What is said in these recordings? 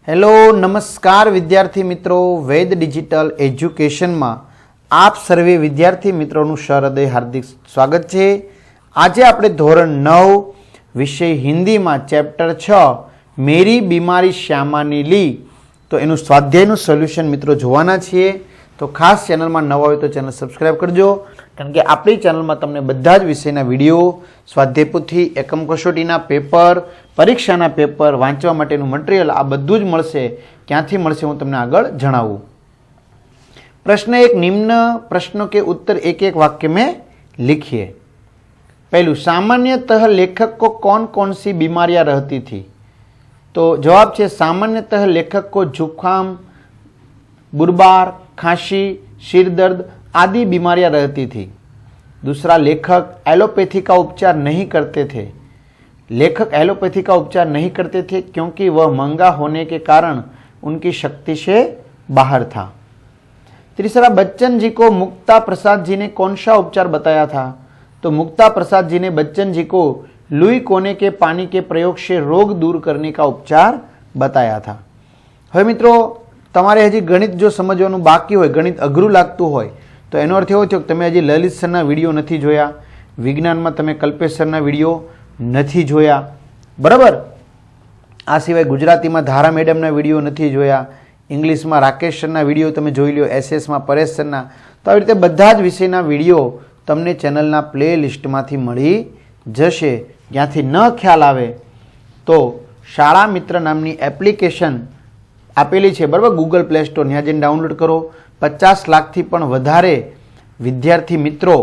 Hello नमस्कार विद्यार्थी मित्रों, वेद डिजिटल एज्युकेशन में आप सर्वे विद्यार्थी मित्रों सहृदय हार्दिक स्वागत है। आज आपणे धोरण 9 विषय हिंदी में चैप्टर 6 मेरी बीमारी श्यामानी ली तो एनु स्वाध्यायनु सोल्यूशन मित्रों जोवाना छीए। तो खास चैनल में नवा हो तो चैनल सब्सक्राइब करजो, कारण के आपणी चैनल में तमने बधा ज विषयना विडियो, स्वाध्याय पोथी, एकम कसोटीना पेपर, परीक्षाना पेपर, वांचवा माटेनुं मटीरियल आ बधुं ज मळशे। क्यांथी मळशे हुं तमने आगळ जणावुं। प्रश्न एक, निम्न प्रश्नों के उत्तर एक एक वाक्य में लिखिए। पहलू, सामान्यतः लेखक को कौन कौन सी बीमारियां रहती थी? तो जवाब है सामान्यतः लेखक को जुकाम, बुरबार, खांसी, सिर दर्द आदि बीमारियां रहती थी। दूसरा, लेखक एलोपैथी का उपचार नहीं करते थे। लेखक एलोपैथी का उपचार नहीं करते थे क्योंकि वह महंगा होने के कारण उनकी शक्ति से बाहर था। तीसरा, बच्चन जी को मुक्ता प्रसाद जी ने कौन सा उपचार बताया था? तो मुक्ता प्रसाद जी ने बच्चन जी को लुई कोने के पानी के प्रयोग से रोग दूर करने का उपचार बताया था। हवे मित्रों, तमारे हजी गणित जो समझवानुं बाकी होय, गणित अघरू लागतुं होय तो एनो अर्थ एवो थयो कि तमे हजी ललित सरना विडियो नहीं जोया, विज्ञान में तमे कल्पेश सरना विडियो नहीं जोया, बराबर। आ सिवाय गुजराती में धारा मेडमना विडियो नहीं जोया, इंग्लिश में राकेश सरना विडियो तमे जोई लो, एसएस में परेश सरना। तो आ रीते बधा ज विषयना विडियो तमने चेनलना प्ले लिस्ट मांथी मळी जशे। ज्यांथी न ख्याल आवे तो शाळा मित्र नामनी एप्लिकेशन आपेली है, बराबर, गूगल प्ले स्टोर, त्यां जईने डाउनलॉड करो। 50 लाख थी पण वधारे विद्यार्थी मित्रों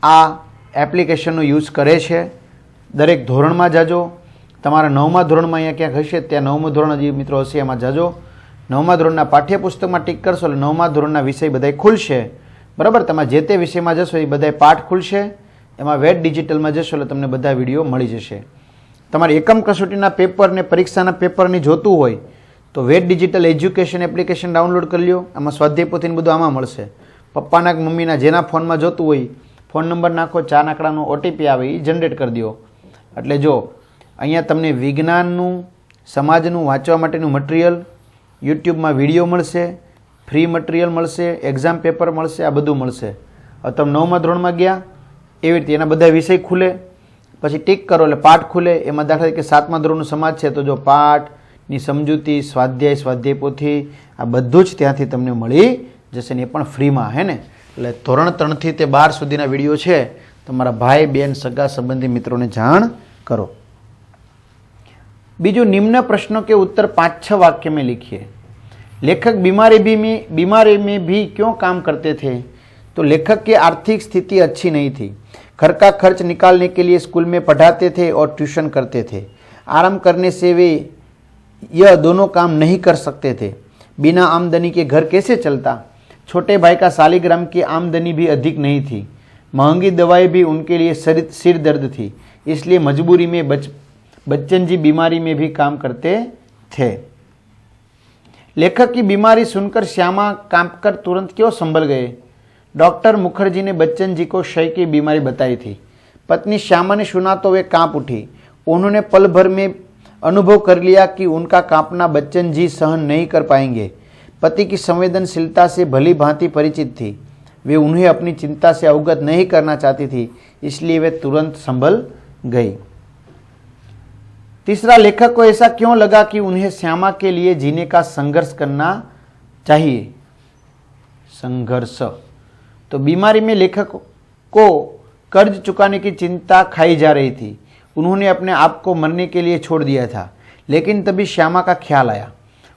आ एप्लिकेशननो यूज करे छे। दरेक धोरण में जाजो, तमारा 9मा धोरण में अहींया क्यांक हशे त्यां 9मुं धोरण हजी मित्रों हशे एमां जाजो। 9मा धोरणना पाठ्यपुस्तक में टिक करशो એટલે 9मा धोरणना विषय बधाय खुलशे, बराबर। तमे जे ते विषय में जशो ए बधाय पाठ खुलशे, एमां वेद डिजिटल में जशो એટલે तमने बधा विडियो मळी जशे। तमारे एकम कसोटीना पेपर ने परीक्षाना पेपरनी जोतुं होय तो वेद डिजिटल एज्युकेशन एप्लिकेशन डाउनलॉड कर लियो। आमां स्वाध्याय पोथी ने बधुं आमां मळशे। पप्पाना मम्मीना जेना फोन में जोतुं होय फोन नंबर नाखो, 4 आंकड़ानो ओटीपी आवे ए जनरेट कर दियो એટલે जो अहींया तमने विज्ञाननुं, समाजनुं वांचवा माटेनुं मटीरियल यूट्यूब में विडियो मळशे, फ्री मटीरियल मळशे, एक्जाम पेपर मळशे, आ बधुं मळशे। हवे तमे 9मा धोरण में गया एवी रीते एना बधा विषय खुले, पछी टीक करो એટલે पाठ खुले। एमां दाखला तरीके 7मा धोरणनुं समाज छे तो जो पाठ नी समजूती, स्वाध्याय, स्वाध्याय पोथी आ बधुं ज त्यांथी तमने मळी जशे ने पण फ्री में है ने। એટલે ધોરણ 3 થી તે 12 સુધીના વિડિયો છે, તમારા ભાઈ બહેન સગા સંબંધી મિત્રોને જાણ करो। बीजू, निम्न प्रश्नों के उत्तर 5-6 वाक्य में लिखिए। लेखक बीमारी में भी क्यों काम करते थे? तो लेखक की आर्थिक स्थिति अच्छी नहीं थी। घर का खर्च निकालने के लिए स्कूल में पढ़ाते थे और ट्यूशन करते थे। आराम करने से वे यह दोनों काम नहीं कर सकते थे। बिना आमदनी के घर कैसे चलता? छोटे भाई का सालिग्राम की आमदनी भी अधिक नहीं थी। महंगी दवाई भी उनके लिए सिर दर्द थी, इसलिए मजबूरी में बच्चन जी बीमारी में भी काम करते थे। लेखक की बीमारी सुनकर श्यामा कांपकर तुरंत क्यों संभल गए? डॉक्टर मुखर्जी ने बच्चन जी को क्षय की बीमारी बताई थी। पत्नी श्यामा ने सुना तो वे कांप उठी। उन्होंने पल भर में अनुभव कर लिया कि उनका कांपना बच्चन जी सहन नहीं कर पाएंगे। पति की संवेदनशीलता से भली भांति परिचित थी। वे उन्हें अपनी चिंता से अवगत नहीं करना चाहती थी, इसलिए वे तुरंत संभल गई। तीसरा, लेखक को ऐसा क्यों लगा कि उन्हें श्यामा के लिए जीने का संघर्ष करना चाहिए? संघर्ष, तो बीमारी में लेखक को कर्ज चुकाने की चिंता खाई जा रही थी। उन्होंने अपने आप को मरने के लिए छोड़ दिया था, लेकिन तभी श्यामा का ख्याल आया।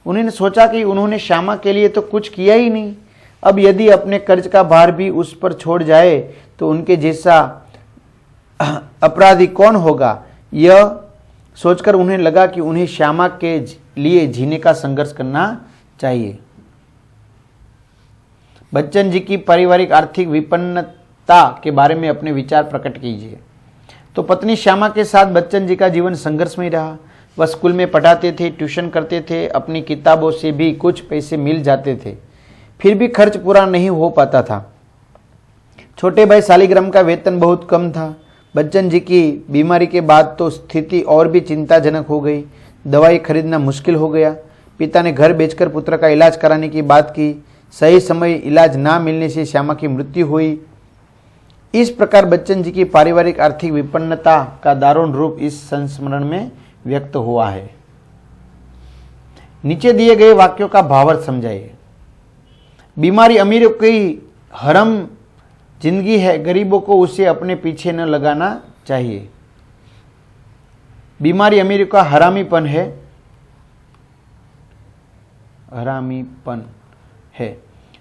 उन्होंने सोचा कि उन्होंने श्यामा के लिए तो कुछ किया ही नहीं। अब यदि अपने कर्ज का भार भी उस पर छोड़ जाए तो उनके जैसा अपराधी कौन होगा? यह सोचकर उन्हें लगा कि उन्हें श्यामा के लिए जीने का संघर्ष करना चाहिए। बच्चन जी की पारिवारिक आर्थिक विपन्नता के बारे में अपने विचार प्रकट कीजिए। तो पत्नी श्यामा के साथ बच्चन जी का जीवन संघर्ष में रहा। वह स्कूल में पढ़ाते थे, ट्यूशन करते थे, अपनी किताबों से भी कुछ पैसे मिल जाते थे, फिर भी खर्च पूरा नहीं हो पाता था। छोटे भाई सालिग्राम का वेतन बहुत कम था। बच्चन जी की बीमारी के बाद तो स्थिति और भी चिंताजनक हो गई। दवाई खरीदना मुश्किल हो गया। पिता ने घर बेचकर पुत्र का इलाज कराने की बात की। सही समय इलाज ना मिलने से श्यामा की मृत्यु हुई। इस प्रकार बच्चन जी की पारिवारिक आर्थिक विपन्नता का दारुण रूप इस संस्मरण में व्यक्त हुआ है। नीचे दिए गए वाक्यों का भावार्थ समझाइए। बीमारी अमीरों की हरम जिंदगी है, गरीबों को उसे अपने पीछे न लगाना चाहिए। बीमारी अमीरों का हरामीपन है।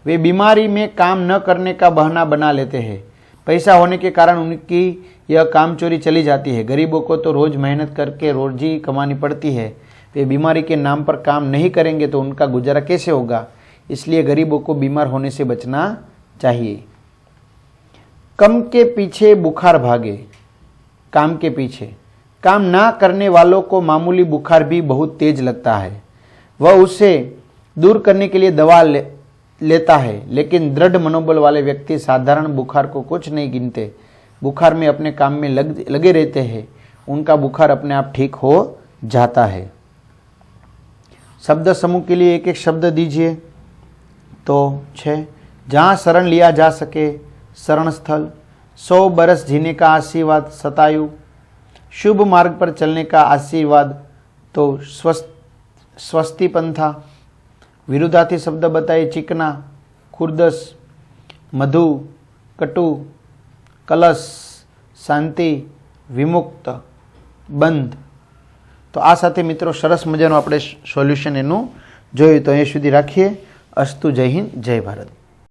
वे बीमारी में काम न करने का बहाना बना लेते हैं। पैसा होने के कारण उनकी यह कामचोरी चली जाती है। गरीबों को तो रोज मेहनत करके रोजी कमानी पड़ती है। वे बीमारी के नाम पर काम नहीं करेंगे तो उनका गुजारा कैसे होगा। इसलिए गरीबों को बीमार होने से बचना चाहिए। कम के पीछे बुखार भागे। काम के पीछे काम ना करने वालों को मामूली बुखार भी बहुत तेज लगता है। वह उसे दूर करने के लिए दवा लेता है, लेकिन दृढ़ मनोबल वाले व्यक्ति साधारण बुखार को कुछ नहीं गिनते। बुखार में अपने काम में लगे रहते हैं। उनका बुखार अपने आप ठीक हो जाता है। शब्द समूह के लिए एक एक शब्द दीजिए। तो 6, जहाँ शरण लिया जा सके, शरण स्थल। 100 बरस जीने का आशीर्वाद, शतायु। शुभ मार्ग पर चलने का आशीर्वाद, तो स्वस्ति पंथा। विरुद्धार्थी शब्द बताइए। चिकना, खुरदस, मधु, कटु, कलश, शांति, विमुक्त, બંધ। તો આ સાથે મિત્રો સરસ મજાનું આપણે સોલ્યુશન એનું જોયું। તો અહીં સુધી રાખીએ। અસ્તુ, જય હિન્દ, જય ભારત।